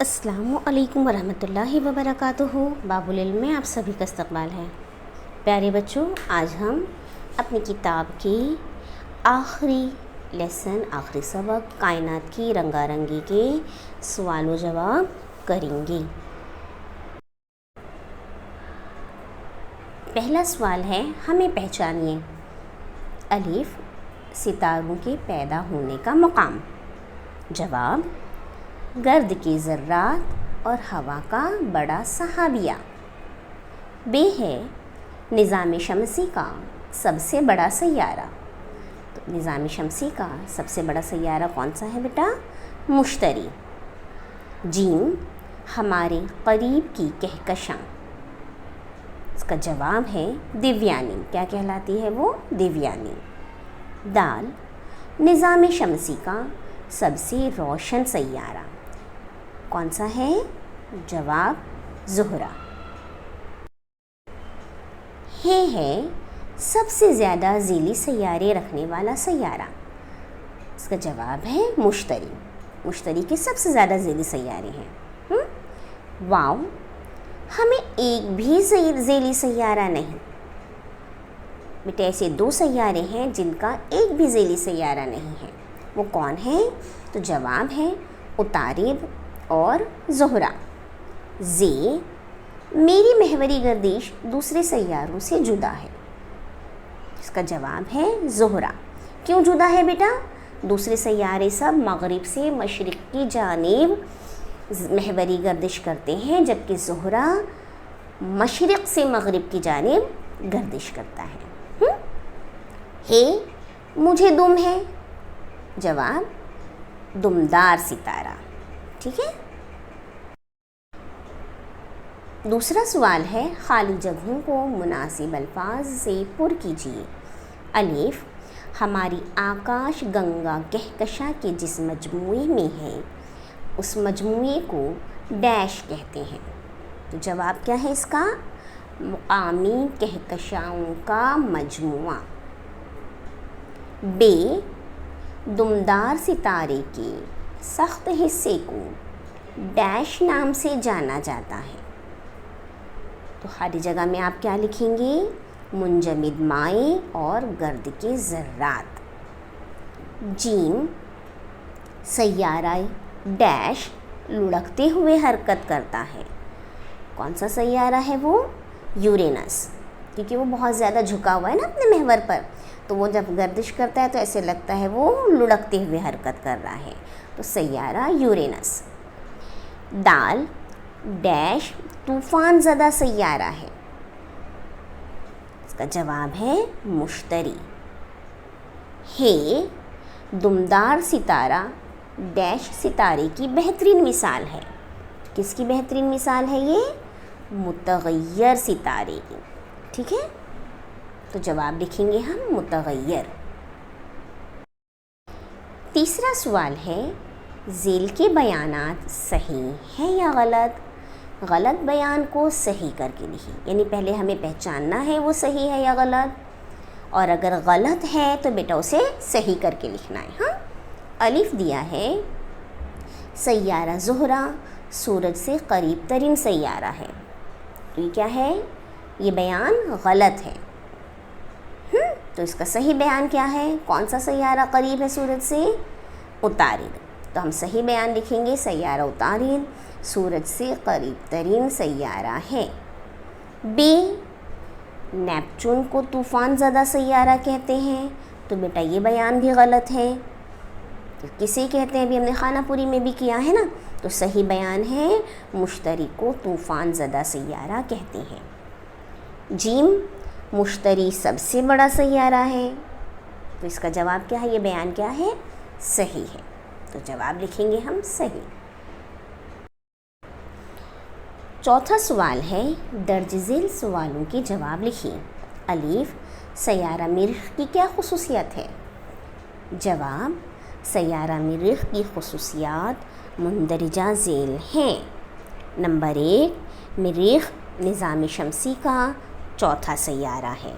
السلام علیکم ورحمۃ اللہ وبرکاتہ۔ باب العلم میں آپ سبھی کا استقبال ہے۔ پیارے بچوں، آج ہم اپنی کتاب کی آخری سبق کائنات کی رنگا رنگی کے سوال و جواب کریں گے۔ پہلا سوال ہے، ہمیں پہچانیے۔ الف، ستاروں کے پیدا ہونے کا مقام۔ جواب، گرد کے ذرات اور ہوا کا بڑا صحابیہ۔ بے ہے، نظام شمسی کا سب سے بڑا سیارہ۔ تو نظام شمسی کا سب سے بڑا سیارہ کون سا ہے بیٹا؟ مشتری۔ جیم، ہمارے قریب کی کہکشاں۔ اس کا جواب ہے دیویانی۔ کیا کہلاتی ہے وہ؟ دیویانی۔ دال، نظام شمسی کا سب سے روشن سیارہ کون سا ہے؟ جواب، زہرہ۔ ہے سب سے زیادہ ذیلی سیارے رکھنے والا سیارہ۔ اس کا جواب ہے مشتری۔ مشتری کے سب سے زیادہ ذیلی سیارے ہیں۔ واو، ہمیں ایک بھی ذیلی سیارہ نہیں۔ بیٹے ایسے دو سیارے ہیں جن کا ایک بھی ذیلی سیارہ نہیں ہے، وہ کون ہے؟ تو جواب ہے عطارد اور زہرہ۔ زے، میری محوری گردش دوسرے سیاروں سے جدا ہے۔ اس کا جواب ہے زہرہ۔ کیوں جدا ہے بیٹا؟ دوسرے سیارے سب مغرب سے مشرق کی جانب محوری گردش کرتے ہیں، جبکہ زہرہ مشرق سے مغرب کی جانب گردش کرتا ہے۔ مجھے دم ہے۔ جواب، دمدار ستارہ۔ ٹھیک ہے۔ دوسرا سوال ہے، خالی جگہوں کو مناسب الفاظ سے پر کیجیے۔ الف، ہماری آکاش گنگا کہکشاں کے جس مجموعے میں ہے اس مجموعے کو ڈیش کہتے ہیں۔ تو جواب کیا ہے اس کا؟ مقامی کہکشاؤں کا مجموعہ۔ بے، دمدار ستارے کے سخت حصے کو ڈیش نام سے جانا جاتا ہے۔ تو خالی جگہ میں آپ کیا لکھیں گے؟ منجمد مائع اور گرد کے ذرات۔ جیم، سیارہ ڈیش لڑکتے ہوئے حرکت کرتا ہے۔ کون سا سیارہ ہے وہ؟ یورینس، کیونکہ وہ بہت زیادہ جھکا ہوا ہے نا اپنے محور پر، تو وہ جب گردش کرتا ہے تو ایسے لگتا ہے وہ لڑکتے ہوئے حرکت کر رہا ہے، تو سیارہ یورینس۔ دال، ڈیش طوفان زدہ سیارہ ہے۔ اس کا جواب ہے مشتری۔ ہے، دمدار ستارہ ڈیش ستارے کی بہترین مثال ہے۔ کس کی بہترین مثال ہے یہ؟ متغیر ستارے کی۔ ٹھیک ہے، تو جواب لکھیں گے ہم متغیر۔ تیسرا سوال ہے، ذیل کے بیانات صحیح ہیں یا غلط؟ غلط بیان کو صحیح کر کے لکھیں، یعنی پہلے ہمیں پہچاننا ہے وہ صحیح ہے یا غلط، اور اگر غلط ہے تو بیٹا اسے صحیح کر کے لکھنا ہے۔ ہاں، الف دیا ہے، سیارہ زہرہ سورج سے قریب ترین سیارہ ہے۔ تو یہ کیا ہے؟ یہ بیان غلط ہے۔ تو اس کا صحیح بیان کیا ہے؟ کون سا سیارہ قریب ہے سورج سے؟ عطارد۔ تو ہم صحیح بیان لکھیں گے، سیارہ عطارد سورج سے قریب ترین سیارہ ہے۔ بے، نیپچون کو طوفان زدہ سیارہ کہتے ہیں، تو بیٹا یہ بیان بھی غلط ہے۔ تو کسے کہتے ہیں؟ ابھی ہم نے خانہ پوری میں بھی کیا ہے نا، تو صحیح بیان ہے مشتری کو طوفان زدہ سیارہ کہتے ہیں۔ جیم، مشتری سب سے بڑا سیارہ ہے، تو اس کا جواب کیا ہے؟ یہ بیان کیا ہے؟ صحیح ہے۔ تو جواب لکھیں گے ہم صحیح۔ چوتھا سوال ہے، درج ذیل سوالوں کے جواب لکھیں۔ الف، سیارہ مریخ کی کیا خصوصیت ہے؟ جواب، سیارہ مریخ کی خصوصیات مندرجہ ذیل ہیں۔ نمبر 1، مریخ نظام شمسی کا چوتھا سیارہ ہے۔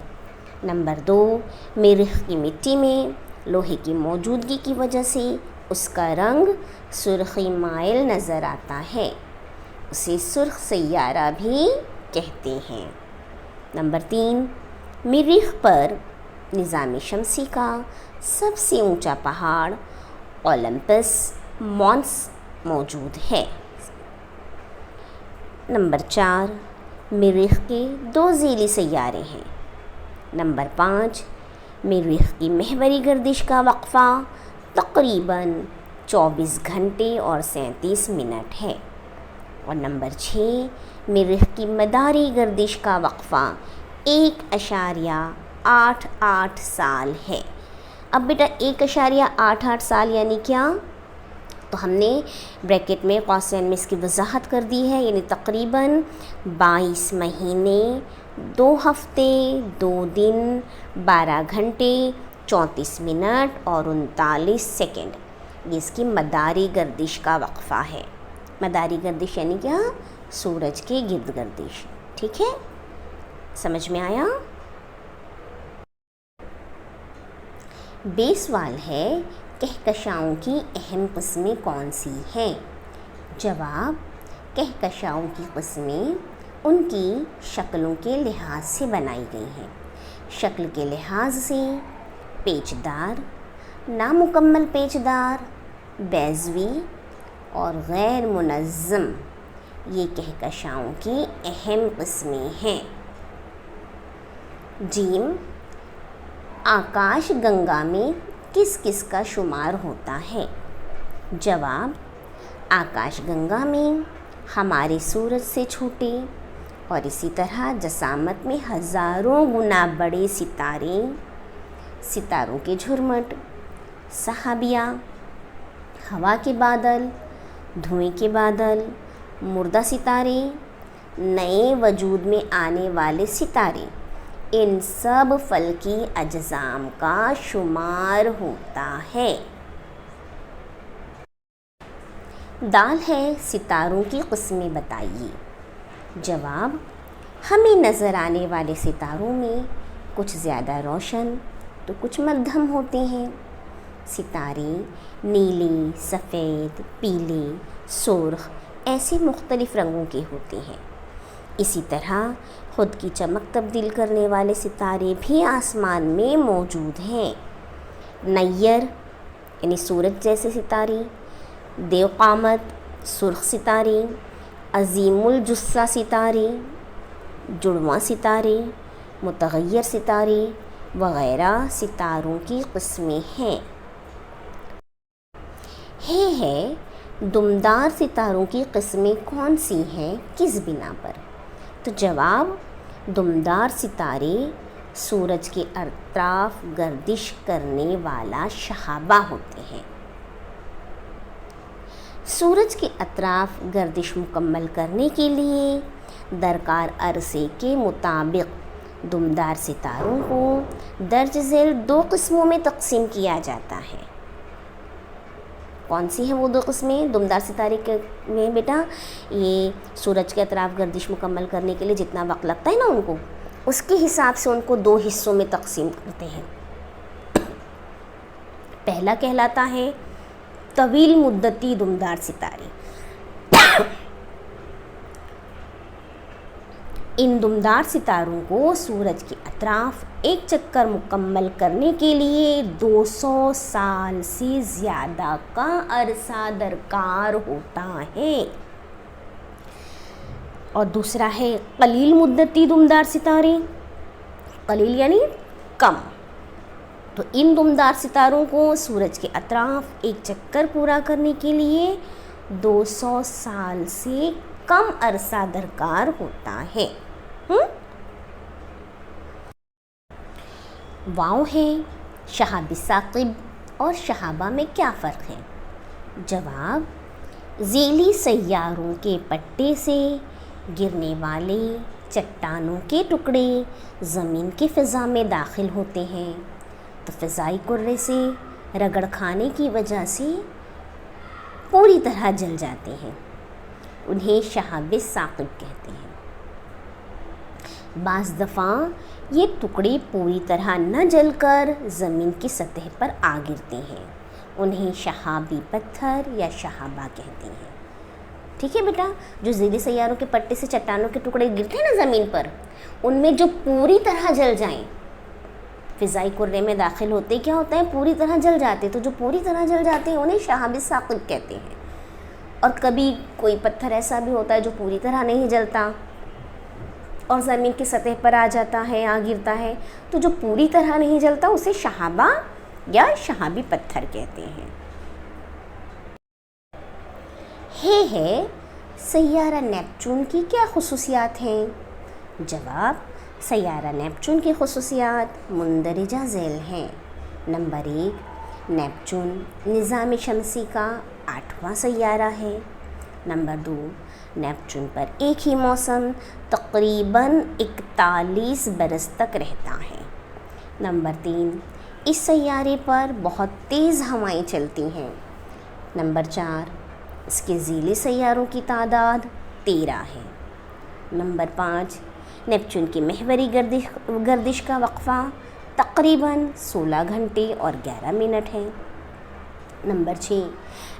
نمبر 2، مریخ کی مٹی میں لوہے کی موجودگی کی وجہ سے اس کا رنگ سرخی مائل نظر آتا ہے، اسے سرخ سیارہ بھی کہتے ہیں۔ نمبر 3، مریخ پر نظام شمسی کا سب سے اونچا پہاڑ اولمپس مونس موجود ہے۔ نمبر 4، مریخ کے 2 ذیلی سیارے ہیں۔ نمبر 5، مریخ کی محوری گردش کا وقفہ تقریباً 24 گھنٹے اور 37 منٹ ہے۔ اور نمبر 6، مریخ کی مداری گردش کا وقفہ 1.88 سال ہے۔ اب بیٹا 1.88 سال یعنی کیا؟ تو ہم نے بریکٹ میں قوسین میں اس کی وضاحت کر دی ہے، یعنی تقریباً 22 مہینے 2 ہفتے 2 دن 12 گھنٹے 34 منٹ اور 39 سیکنڈ، یہ اس کی مداری گردش کا وقفہ ہے۔ مداری گردش یعنی کیا؟ سورج کے گرد گردش، ٹھیک ہے؟ سمجھ میں آیا؟ بے سوال ہے، کہکشاؤں کی اہم قسمیں کون سی ہیں؟ جواب، کہکشاؤں کی قسمیں ان کی شکلوں کے لحاظ سے بنائی گئی ہیں۔ شکل کے لحاظ سے پیچدار، نامکمل پیچدار، بیضوی اور غیر منظم، یہ کہکشاؤں کی اہم قسمیں ہیں۔ جیم، آکاش گنگا میں کس کس کا شمار ہوتا ہے؟ جواب، آکاش گنگا میں ہمارے سورج سے چھوٹے اور اسی طرح جسامت میں ہزاروں گنا بڑے ستارے، ستاروں کے جھرمٹ، سحابیہ، ہوا کے بادل، دھوئیں کے بادل، مردہ ستارے، نئے وجود میں آنے والے ستارے، ان سب فلکی اجسام کا شمار ہوتا ہے۔ دال ہے، ستاروں کی قسمیں بتائیے۔ جواب، ہمیں نظر آنے والے ستاروں میں کچھ زیادہ روشن تو کچھ مدھم ہوتے ہیں۔ ستارے نیلے، سفید، پیلے، سرخ ایسے مختلف رنگوں کے ہوتے ہیں۔ اسی طرح خود کی چمک تبدیل کرنے والے ستارے بھی آسمان میں موجود ہیں۔ نیر یعنی سورج جیسے ستارے، دیو قامت سرخ ستارے، عظیم الجثہ ستارے، جڑواں ستارے، متغیر ستارے وغیرہ ستاروں کی قسمیں ہیں۔ ہے دمدار ستاروں کی قسمیں کون سی ہیں، کس بنا پر؟ تو جواب، دمدار ستارے سورج کے اطراف گردش کرنے والا شہابہ ہوتے ہیں۔ سورج کے اطراف گردش مکمل کرنے کے لیے درکار عرصے کے مطابق دمدار ستاروں کو درج ذیل 2 قسموں میں تقسیم کیا جاتا ہے۔ کون سی ہیں وہ 2 قسمیں دمدار ستارے کے میں بیٹا؟ یہ سورج کے اطراف گردش مکمل کرنے کے لیے جتنا وقت لگتا ہے نا ان کو، اس کے حساب سے ان کو 2 حصوں میں تقسیم کرتے ہیں۔ پہلا کہلاتا ہے طویل مدتی دمدار ستارے۔ ان دمدار ستاروں کو سورج کے اطراف ایک چکر مکمل کرنے کے لیے 200 سال سے زیادہ کا عرصہ درکار ہوتا ہے۔ اور دوسرا ہے قلیل مدتی دمدار ستارے۔ قلیل یعنی کم۔ تو ان دمدار ستاروں کو سورج کے اطراف ایک چکر پورا کرنے کے لیے 200 سال سے کم عرصہ درکار ہوتا ہے۔ واؤ ہے، شہاب ثاقب اور شہابہ میں کیا فرق ہے؟ جواب، ذیلی سیاروں کے پٹے سے گرنے والے چٹانوں کے ٹکڑے زمین کی فضا میں داخل ہوتے ہیں تو فضائی کرے سے رگڑ کھانے کی وجہ سے پوری طرح جل جاتے ہیں، انہیں شہاب ثاقب کہتے ہیں۔ بعض دفعہ یہ ٹکڑے پوری طرح نہ جل کر زمین کی سطح پر آ گرتے ہیں انہیں شہابی پتھر یا شہابہ کہتے ہیں. ٹھیک ہے بیٹا. جو ذیلی سیاروں کے پٹے سے چٹانوں کے ٹکڑے گرتے ہیں نا زمین پر، ان میں جو پوری طرح جل جائیں، فضائی کرے میں داخل ہوتے کیا ہوتا ہے، پوری طرح جل جاتے. تو جو پوری طرح جل جاتے ہیں انہیں شہاب ثاقب کہتے ہیں. اور کبھی کوئی پتھر ایسا بھی ہوتا ہے جو پوری طرح نہیں جلتا اور زمین کی سطح پر آ جاتا ہے، آ گرتا ہے، تو جو پوری طرح نہیں جلتا اسے شہابہ یا شہابی پتھر کہتے ہیں. ہے سیارہ نیپچون کی کیا خصوصیات ہیں؟ جواب: سیارہ نیپچون کی خصوصیات مندرجہ ذیل ہیں. نمبر 1، نیپچون نظام شمسی کا 8واں سیارہ ہے. نمبر 2، نیپچون پر ایک ہی موسم تقریباً 41 برس تک رہتا ہے. نمبر 3، اس سیارے پر بہت تیز ہوائیں چلتی ہیں. نمبر 4، اس کے ذیلی سیاروں کی تعداد 13 ہے. نمبر 5، نیپچون کی محوری گردش کا وقفہ تقریباً 16 گھنٹے اور 11 منٹ ہے. نمبر 6،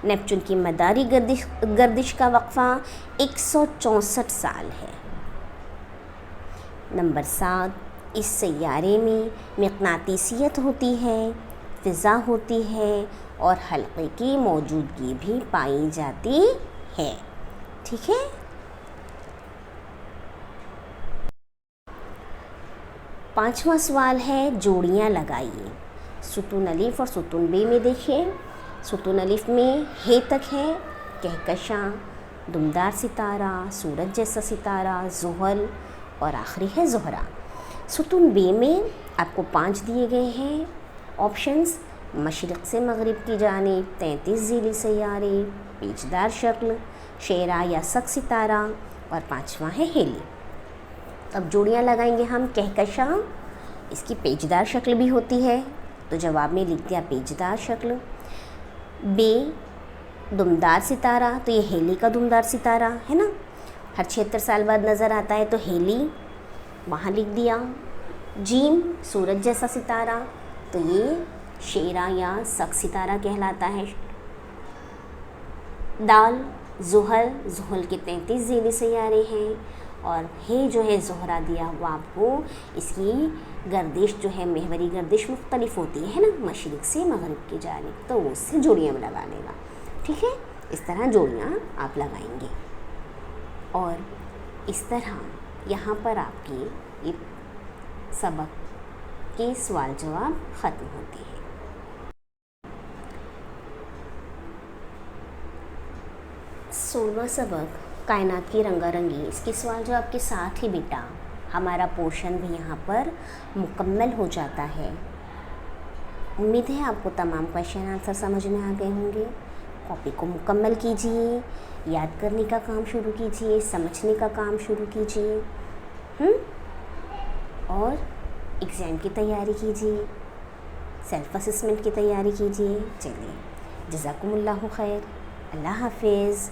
نیپچون کی مداری گردش کا وقفہ 164 سال ہے. نمبر 7، اس سیارے میں مقناطیسیت ہوتی ہے، فضا ہوتی ہے اور حلقے کی موجودگی بھی پائی جاتی ہے. ٹھیک ہے. پانچواں سوال ہے جوڑیاں لگائیے. ستون الف اور ستون ب میں دیکھیں. ستون الف میں ہے تک ہے کہکشاں، دمدار ستارہ، سورج جیسا ستارہ، زحل اور آخری ہے زہرہ. ستون ب میں آپ کو 5 دیے گئے ہیں آپشنز: مشرق سے مغرب کی جانب 33 ذیلی سیارے، پیچدار شکل، شیرا یا سک ستارہ، اور 5واں ہے ہیلی. اب جوڑیاں لگائیں گے ہم. کہکشاں، اس کی پیچدار شکل بھی ہوتی ہے تو جواب میں لکھ دیا پیچدار شکل. بے، دمدار ستارہ، تو یہ ہیلی کا دمدار ستارہ ہے نا، ہر 76 سال بعد نظر آتا ہے تو ہیلی وہاں لکھ دیا. جیم، سورج جیسا ستارہ، تو یہ شیرا یا سک ستارہ کہلاتا ہے. دال، زحل کے 33 ذیلی سیارے ہیں، اور ہے جو ہے زہرہ دیا ہوا آپ کو، اس کی گردش جو ہے محوری گردش مختلف ہوتی ہے نا، مشرق سے مغرب کی جانب، تو اس سے جوڑیاں لگا لے گا. ٹھیک ہے. اس طرح جوڑیاں آپ لگائیں گے اور اس طرح یہاں پر آپ کی یہ سبق کے سوال جواب ختم ہوتے ہیں. سولہواں سبق کائنات کی رنگا رنگی، اس کے سوال جواب کے ساتھ ہی بیٹا ہمارا پورشن بھی یہاں پر مکمل ہو جاتا ہے. امید ہے آپ کو تمام کویشچن آنسر سمجھ میں آ گئے ہوں گے. کاپی کو مکمل کیجئے، یاد کرنے کا کام شروع کیجئے، سمجھنے کا کام شروع کیجئے، اور ایگزام کی تیاری کیجئے، سیلف اسسمنٹ کی تیاری کیجئے. چلیے، جزاکم اللہ خیر. اللہ حافظ.